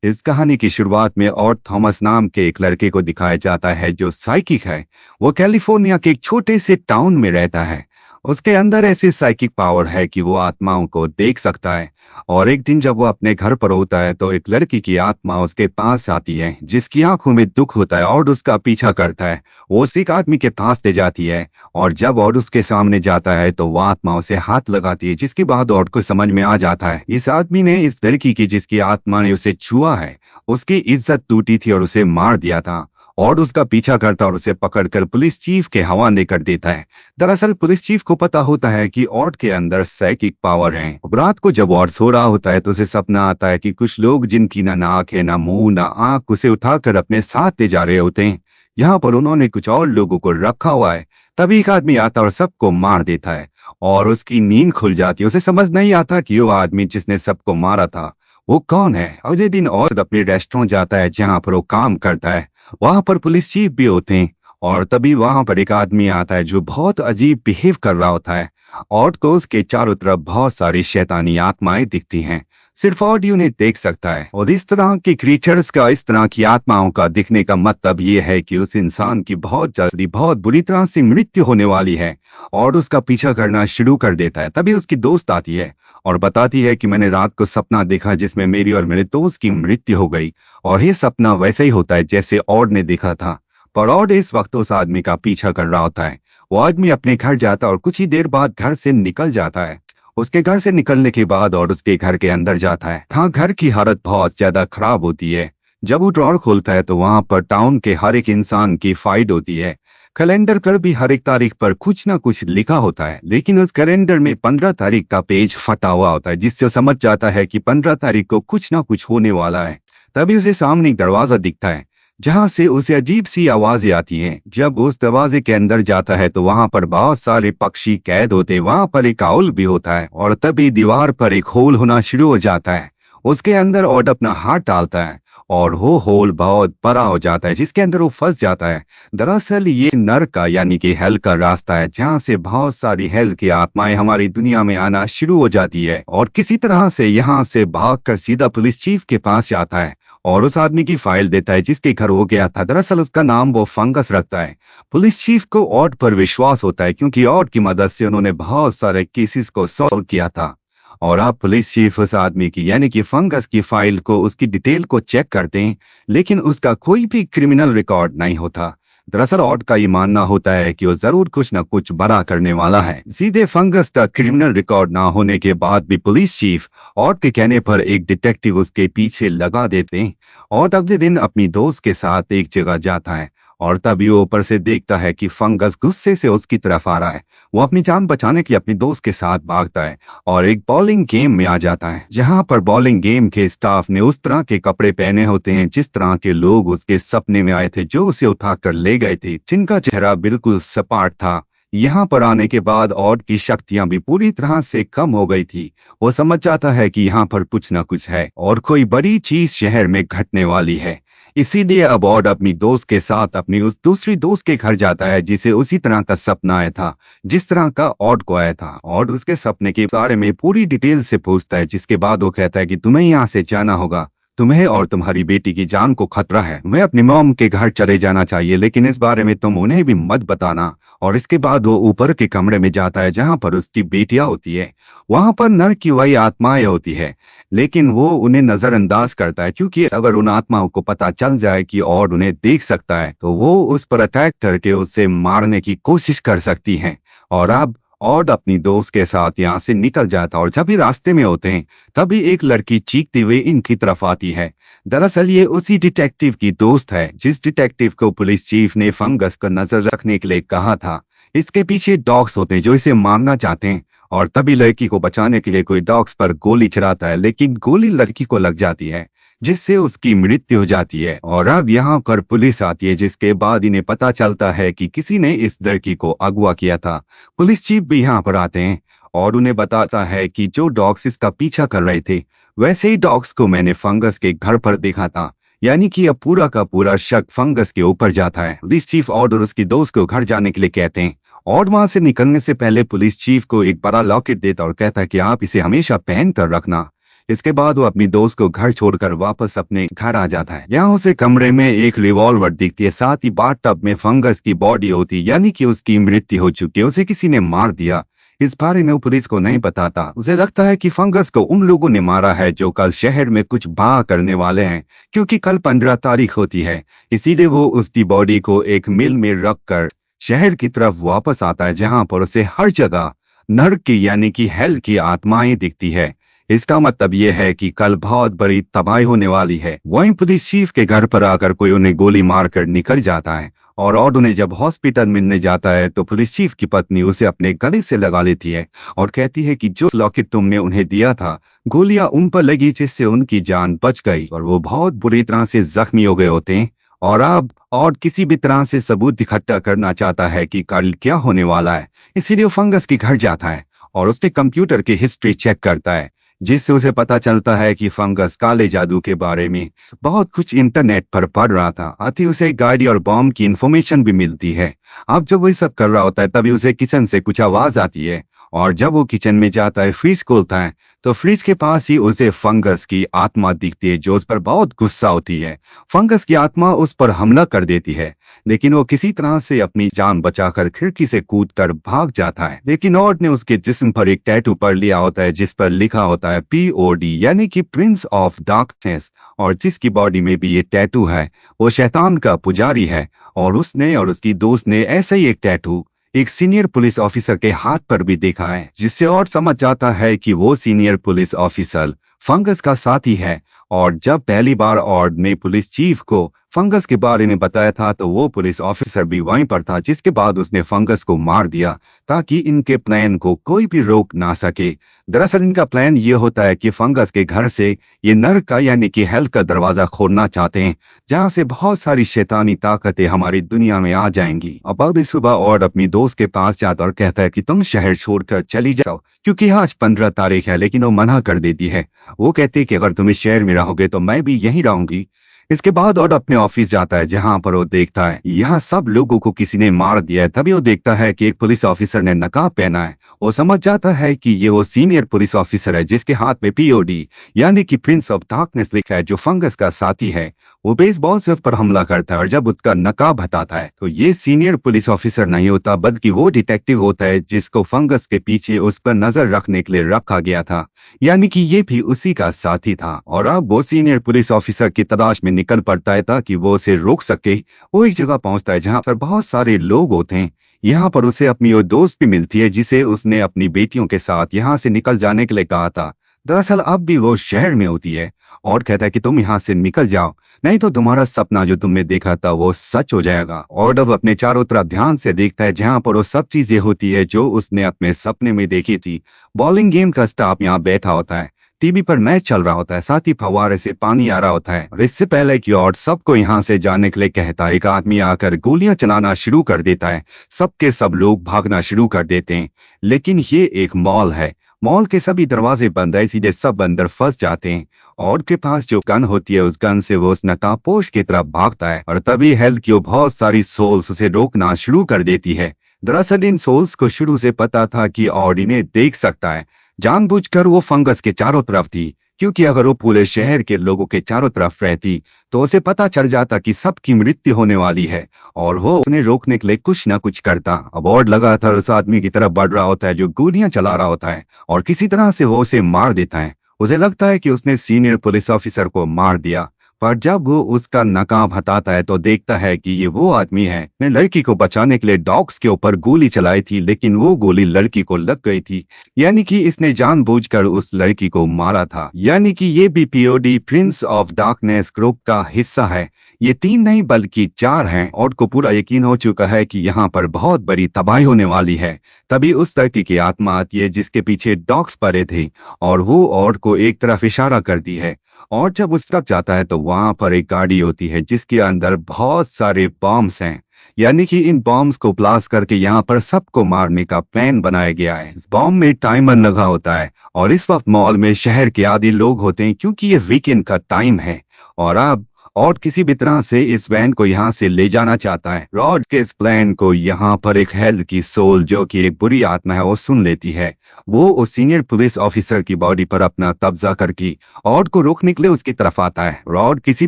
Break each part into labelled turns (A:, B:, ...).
A: इस कहानी की शुरुआत में और थॉमस नाम के एक लड़के को दिखाया जाता है जो साइकिक है। वो कैलिफोर्निया के एक छोटे से टाउन में रहता है। उसके अंदर ऐसी साइकिक पावर है कि वो आत्माओं को देख सकता है। और एक दिन जब वो अपने घर पर होता है तो एक लड़की की आत्मा उसके पास आती है जिसकी आंखों में दुख होता है और उसका पीछा करता है। वो उसी एक आदमी के पास ले जाती है और जब और उसके सामने जाता है तो वह आत्मा उसे हाथ लगाती है, जिसके बाद औरत को समझ में आ जाता है इस आदमी ने इस लड़की की जिसकी आत्मा ने उसे छुआ है उसकी इज्जत टूटी थी और उसे मार दिया था। और उसका पीछा करता और उसे पकड़कर पुलिस चीफ के हवाले कर देता है। दरअसल पुलिस चीफ को पता होता है कि ऑर्ड के अंदर साइकिक पावर है। रात को जब ऑर्ड सो रहा होता है तो उसे सपना आता है कि कुछ लोग जिनकी ना नाक है, ना मुंह, ना आंख, उसे उठाकर अपने साथ ले जा रहे होते हैं। यहाँ पर उन्होंने कुछ और लोगों को रखा हुआ है। तभी एक आदमी आता और सबको मार देता है और उसकी नींद खुल जाती है। उसे समझ नहीं आता कि वो आदमी जिसने सबको मारा था वो कौन है। अगले दिन और अपने रेस्टोरेंट जाता है जहाँ पर वो काम करता है। वहां पर पुलिस चीफ भी होते हैं और तभी वहां पर एक आदमी आता है जो बहुत अजीब बिहेव कर रहा होता है। और को उसके चारों तरफ बहुत सारी शैतानी आत्माएं दिखती हैं। सिर्फ ऑड ही उन्हें देख सकता है। और इस तरह की क्रीचर्स का, इस तरह की आत्माओं का दिखने का मतलब ये है कि उस इंसान की बहुत जल्दी बहुत बुरी तरह से मृत्यु होने वाली है। और उसका पीछा करना शुरू कर देता है। तभी उसकी दोस्त आती है और बताती है कि मैंने रात को सपना देखा जिसमें मेरी और मेरे दोस्त की मृत्यु हो गई। और ये सपना वैसे ही होता है जैसे ऑड ने देखा था। पर ऑड इस वक्त उस आदमी का पीछा कर रहा होता है। वो आदमी अपने घर जाता और कुछ ही देर बाद घर से निकल जाता है। उसके घर से निकलने के बाद और उसके घर के अंदर जाता है। हाँ, घर की हालत बहुत ज्यादा खराब होती है। जब वो ड्रॉर खोलता है तो वहां पर टाउन के हर एक इंसान की फाइट होती है। कैलेंडर पर भी हर एक तारीख पर कुछ ना कुछ लिखा होता है, लेकिन उस कैलेंडर में 15 तारीख का पेज फटा हुआ होता है, जिससे वो समझ जाता है कि 15 तारीख को कुछ ना कुछ होने वाला है। तभी उसे सामने एक दरवाजा दिखता है जहां से उसे अजीब सी आवाजें आती हैं। जब उस दरवाजे के अंदर जाता है तो वहां पर बहुत सारे पक्षी कैद होते हैं। वहां पर एक आउल भी होता है और तभी दीवार पर एक होल होना शुरू हो जाता है। उसके अंदर ऑड अपना हाथ डालता है और वो होल बहुत बड़ा हो जाता है जिसके अंदर वो फंस जाता है। दरअसल ये नर्क का यानी कि हेल का रास्ता है जहाँ से बहुत सारी हेल की आत्माएं हमारी दुनिया में आना शुरू हो जाती है। और किसी तरह से यहाँ से भागकर सीधा पुलिस चीफ के पास जाता है और उस आदमी की फाइल देता है जिसके घर हो गया था। दरअसल उसका नाम वो फंगस रखता है। पुलिस चीफ को ऑड पर विश्वास होता है क्योंकि ऑड की मदद से उन्होंने बहुत सारे केसेस को सॉल्व किया था। और आप पुलिस चीफ उस आदमी की यानी कि फंगस की फाइल को, उसकी डिटेल को चेक करते हैं, लेकिन उसका कोई भी क्रिमिनल रिकॉर्ड नहीं होता। दरअसल ऑड का ये मानना होता है कि वो जरूर कुछ न कुछ बड़ा करने वाला है। सीधे फंगस तक क्रिमिनल रिकॉर्ड ना होने के बाद भी पुलिस चीफ ऑड के कहने पर एक डिटेक्टिव उसके पीछे लगा देते हैं। और अगले दिन अपनी दोस्त के साथ एक जगह जाता है और तभी वो ऊपर से देखता है कि फंगस गुस्से से उसकी तरफ आ रहा है। वो अपनी जान बचाने के लिए अपनी दोस्त के साथ भागता है और एक बॉलिंग गेम में आ जाता है जहां पर बॉलिंग गेम के स्टाफ ने उस तरह के कपड़े पहने होते हैं जिस तरह के लोग उसके सपने में आए थे, जो उसे उठाकर ले गए थे, जिनका चेहरा बिल्कुल सपाट था। यहाँ पर आने के बाद ऑड की शक्तियां भी पूरी तरह से कम हो गई थी। वो समझ जाता है कि यहाँ पर कुछ न कुछ है और कोई बड़ी चीज शहर में घटने वाली है। इसीलिए अब ऑड अपनी दोस्त के साथ अपनी उस दूसरी दोस्त के घर जाता है जिसे उसी तरह का सपना आया था जिस तरह का ऑड को आया था। और उसके सपने के बारे में पूरी डिटेल से पूछता है, जिसके बाद वो कहता है कि तुम्हें यहाँ से जाना होगा, तुम्हें और तुम्हारी बेटी की जान को खतरा है। मैं अपनी मॉम के घर चले जाना चाहिए, लेकिन इस बारे में तुम उन्हें भी मत बताना। और इसके बाद वो ऊपर के कमरे में जाता है जहां पर उसकी बेटियां होती है। वहां पर नर की वही आत्माएं होती है, लेकिन वो उन्हें नजरअंदाज करता है क्योंकि अगर उन आत्माओं को पता चल जाए कि और उन्हें देख सकता है तो वो उस पर अटैक करके उसे मारने की कोशिश कर सकती हैं। और अब ऑड अपनी दोस्त के साथ यहाँ से निकल जाता और जब भी रास्ते में होते हैं तभी एक लड़की चीखती हुई इनकी तरफ आती है। दरअसल ये उसी डिटेक्टिव की दोस्त है जिस डिटेक्टिव को पुलिस चीफ ने फंगस को नजर रखने के लिए कहा था। इसके पीछे डॉग्स होते हैं जो इसे मारना चाहते हैं और तभी लड़की को बचाने के लिए कोई डॉग्स पर गोली चलाता है, लेकिन गोली लड़की को लग जाती है जिससे उसकी मृत्यु हो जाती है। और अब यहाँ पर पुलिस आती है जिसके बाद इन्हें पता चलता है कि किसी ने इस लड़की को अगवा किया था। पुलिस चीफ भी यहाँ पर आते हैं और उन्हें बताता है कि जो डॉग्स इसका पीछा कर रहे थे वैसे ही डॉग्स को मैंने फंगस के घर पर देखा था। यानी कि अब पूरा का पूरा शक फंगस के ऊपर जाता है। पुलिस चीफ और उसकी दोस्त को घर जाने के लिए कहते हैं और वहां से निकलने से पहले पुलिस चीफ को एक बड़ा लॉकेट देता और कहता है कि आप इसे हमेशा पहन कर रखना। इसके बाद वो अपनी दोस्त को घर छोड़कर वापस अपने घर आ जाता है। यहाँ उसे कमरे में एक रिवॉल्वर दिखती है, साथ ही बाथटब में फंगस की बॉडी होती है, यानी कि उसकी मृत्यु हो चुकी है, उसे किसी ने मार दिया। इस बारे में वो पुलिस को नहीं बताता। उसे लगता है कि फंगस को उन लोगों ने मारा है जो कल शहर में कुछ बाह करने वाले हैं, क्योंकि कल 15 तारीख होती है। इसीलिए वो उसकी बॉडी को एक मिल में रखकर शहर की तरफ वापस आता है, जहां पर उसे हर जगह नर्क की यानी कि हेल की आत्माएं दिखती है। इसका मतलब यह है कि कल बहुत बड़ी तबाही होने वाली है। वहीं पुलिस चीफ के घर पर आकर कोई उन्हें गोली मारकर निकल जाता है, और उन्हें जब हॉस्पिटल मिलने जाता है तो पुलिस चीफ की पत्नी उसे अपने गले से लगा लेती है और कहती है कि जो लॉकेट तुमने उन्हें दिया था, गोलियां उन पर लगी जिससे उनकी जान बच गई और वो बहुत बुरी तरह से जख्मी हो गए होते हैं। और अब और किसी भी तरह से सबूत इकट्ठा करना चाहता है कि कल क्या होने वाला है। इसीलिए वो फंगस के घर जाता है और उसके कंप्यूटर की हिस्ट्री चेक करता है, जिससे उसे पता चलता है कि फंगस काले जादू के बारे में बहुत कुछ इंटरनेट पर पढ़ रहा था। आती उसे गाड़ी और बॉम्ब की इंफॉर्मेशन भी मिलती है। अब जब वो सब कर रहा होता है तभी उसे किचन से कुछ आवाज आती है, और जब वो किचन में जाता है, फ्रिज खोलता है तो फ्रिज के पास ही उसे फंगस की आत्मा दिखती है, जो उस पर बहुत गुस्सा होती है। फंगस की आत्मा उस पर हमला कर देती है, लेकिन वो किसी तरह से अपनी जान बचाकर खिड़की से कूदकर भाग जाता है। लेकिन ऑड ने उसके जिस्म पर एक टैटू पढ़ लिया होता है, जिस पर लिखा होता है POD यानी कि प्रिंस ऑफ डार्कनेस, और जिसकी बॉडी में भी ये टैटू है वो शैतान का पुजारी है। और उसने और उसकी दोस्त ने ऐसा ही एक टैटू एक सीनियर पुलिस ऑफिसर के हाथ पर भी देखा है, जिससे और समझ जाता है कि वो सीनियर पुलिस ऑफिसर फंगस का साथी है। और जब पहली बार ऑड ने पुलिस चीफ को फंगस के बारे में बताया था तो वो पुलिस ऑफिसर भी वहीं पर था, जिसके बाद उसने फंगस को मार दिया ताकि इनके प्लान को कोई भी रोक ना सके। दरअसल इनका प्लान ये होता है कि फंगस के घर से ये नर्क का यानी कि हेल का दरवाजा खोलना चाहते हैं, जहां से बहुत सारी शैतानी ताकतें हमारी दुनिया में आ जाएंगी। अब सुबह ऑड अपनी दोस्त के पास जाता और कहता है कि तुम शहर छोड़कर चली जाओ, क्योंकि आज 15 तारीख है। लेकिन वो मना कर देती है। वो कहती है कि अगर तुम इस शहर में रहोगे तो मैं भी यहीं रहूंगी। इसके बाद ऑड अपने ऑफिस जाता है, जहां पर वो देखता है यहाँ सब लोगों को किसी ने मार दिया है। तभी वो देखता है कि एक पुलिस ऑफिसर ने नकाब पहना है। वो समझ जाता है कि ये वो सीनियर पुलिस ऑफिसर है जिसके हाथ में POD यानी कि प्रिंस ऑफ डार्कनेस लिखा है, जो फंगस का साथी है। वो बेसबॉल से उस पर हमला करता है, और जब उसका नकाब हटाता है तो ये सीनियर पुलिस ऑफिसर नहीं होता, बल्कि वो डिटेक्टिव होता है जिसको फंगस के पीछे उस पर नजर रखने के लिए रखा गया था, यानी कि ये भी उसी का साथी था। और अब वो सीनियर पुलिस ऑफिसर की तलाश में निकल पड़ता है ताकि वो उसे रोक सके। वो एक जगह पहुंचता है जहां पर बहुत सारे लोग होते हैं। यहाँ पर उसे अपनी वो दोस्त भी मिलती है, जिसे उसने अपनी बेटियों के साथ यहाँ से निकल जाने के लिए कहा था। दरअसल अब भी वो शहर में होती है और कहता है कि तुम यहाँ से निकल जाओ, नहीं तो तुम्हारा सपना जो तुमने देखा था वो सच हो जाएगा। और अब अपने चारों तरफ ध्यान से देखता है, जहां पर वो सब चीजें होती है जो उसने अपने सपने में देखी थी। बॉलिंग गेम का स्टाफ यहाँ बैठा होता है, टीवी पर मैच चल रहा होता है, साथ ही फव्वारे से पानी आ रहा होता है। और इससे पहले कि और सबको यहाँ से जाने के लिए कहता है, एक आदमी आकर गोलियां चलाना शुरू कर देता है। सबके सब लोग भागना शुरू कर देते हैं। लेकिन ये एक मॉल है, मॉल के सभी दरवाजे बंद है, सीधे सब अंदर फंस जाते हैं। और के पास जो गन होती है, उस गन से वो उस नकाबपोश की तरफ भागता है, और तभी हेल्थ की बहुत सारी सोल्स उसे रोकना शुरू कर देती है। दरअसल इन सोल्स को शुरू से पता था कि ऑड इन्हें देख सकता है। जानबूझकर वो फंगस के चारों तरफ थी, क्योंकि अगर वो पूरे शहर के लोगों के चारों तरफ रहती तो उसे पता चल जाता कि सबकी मृत्यु होने वाली है, और वो उन्हें रोकने के लिए कुछ ना कुछ करता। अब ऑड लगातार उस आदमी की तरफ बढ़ रहा होता है जो गोलियां चला रहा होता है, और किसी तरह से वो उसे मार देता है। उसे लगता है कि उसने सीनियर पुलिस ऑफिसर को मार दिया, पर जब वो उसका नकाब हटाता है तो देखता है कि ये वो आदमी है ने लड़की को बचाने के लिए डॉग्स के ऊपर गोली चलाई थी, लेकिन वो गोली लड़की को लग गई थी, यानी कि इसने जानबूझकर उस लड़की को मारा था। यानी कि ये भी POD Prince of darkness group का हिस्सा है। ये 3 नहीं बल्कि 4 हैं। ऑड को पूरा यकीन हो चुका है कि यहाँ पर बहुत बड़ी तबाही होने वाली है। तभी उस लड़की की आत्मा आती है जिसके पीछे डॉग्स पड़े थे, और वो ऑड को एक तरफ इशारा करती है। और जब उस तक जाता है तो वहां पर एक गाड़ी होती है जिसके अंदर बहुत सारे बॉम्ब्स हैं, यानी कि इन बॉम्ब्स को ब्लास्ट करके यहाँ पर सबको मारने का प्लान बनाया गया है। इस बॉम्ब में टाइमर लगा होता है, और इस वक्त मॉल में शहर के आदि लोग होते हैं, क्योंकि ये वीकेंड का टाइम है। और अब और किसी भी तरह से इस वैन को यहाँ से ले जाना चाहता है। रॉड के इस प्लान को यहाँ पर एक हेल्थ की सोल, जो कि एक बुरी आत्मा है, वो सुन लेती है। वो उस सीनियर पुलिस ऑफिसर की बॉडी पर अपना कब्जा करके रॉड को रोकने के लिए उसकी तरफ आता है। रॉड किसी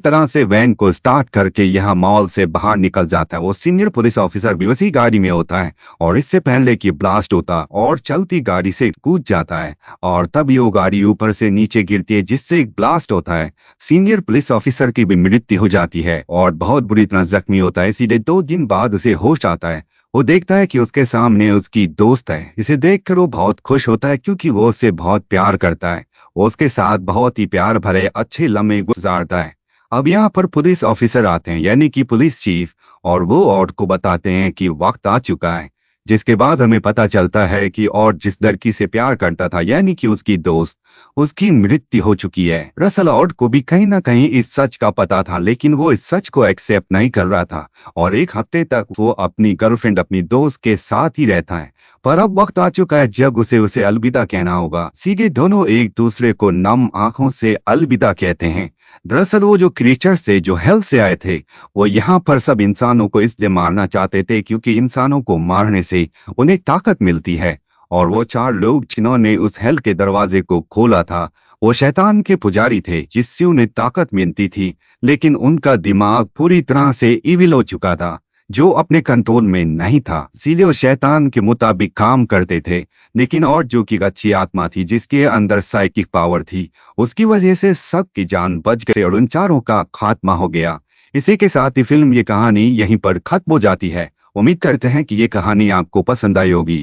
A: तरह से वैन को स्टार्ट करके यहाँ मॉल से बाहर निकल जाता है। वो सीनियर पुलिस ऑफिसर भी उसी गाड़ी में होता है और इससे पहले कि ब्लास्ट होता और चलती गाड़ी से कूद जाता है और तभी वो गाड़ी ऊपर से नीचे गिरती है, जिससे एक ब्लास्ट होता है। सीनियर पुलिस ऑफिसर की भी मृत्यु हो जाती है और बहुत बुरी तरह जख्मी होता है। इसीलिए 2 दिन बाद उसे होश आता है। वो देखता है कि उसके सामने उसकी दोस्त है। इसे देखकर वो बहुत खुश होता है क्योंकि वो उससे बहुत प्यार करता है। वो उसके साथ बहुत ही प्यार भरे अच्छे लम्हे गुजारता है। अब यहाँ पर पुलिस ऑफिसर आते हैं, यानी कि पुलिस चीफ, और वो ऑड को बताते हैं कि वक्त आ चुका है। जिसके बाद हमें पता चलता है कि और जिस लड़की से प्यार करता था, यानी कि उसकी दोस्त, उसकी मृत्यु हो चुकी है। रसल ऑड को भी कहीं ना कहीं इस सच का पता था, लेकिन वो इस सच को एक्सेप्ट नहीं कर रहा था और 1 हफ्ते तक वो अपनी गर्लफ्रेंड, अपनी दोस्त के साथ ही रहता है। पर अब वक्त आ चुका है जब उसे अलविदा कहना होगा। सीधे दोनों एक दूसरे को नम आंखों से अलविदा कहते हैं। दरअसल वो जो क्रीचर्स थे जो हेल से आए थे, वो यहाँ पर सब इंसानों को इसलिए मारना चाहते थे क्योंकि इंसानों को मारने से उन्हें ताकत मिलती है। और वो 4 लोग जिन्होंने उस हेल के दरवाजे को खोला था, वो शैतान के पुजारी थे जिससे उन्हें ताकत मिलती थी, लेकिन उनका दिमाग पूरी तरह से इविल हो चुका था, जो अपने कंट्रोल में नहीं था। सीधे वो शैतान के मुताबिक काम करते थे। लेकिन और जो कि अच्छी आत्मा थी जिसके अंदर साइकिक पावर थी, उसकी वजह से सबकी जान बच गई और उन 4 का खात्मा हो गया। इसी के साथ ही फिल्म, ये कहानी यहीं पर खत्म हो जाती है। उम्मीद करते हैं कि ये कहानी आपको पसंद आई होगी।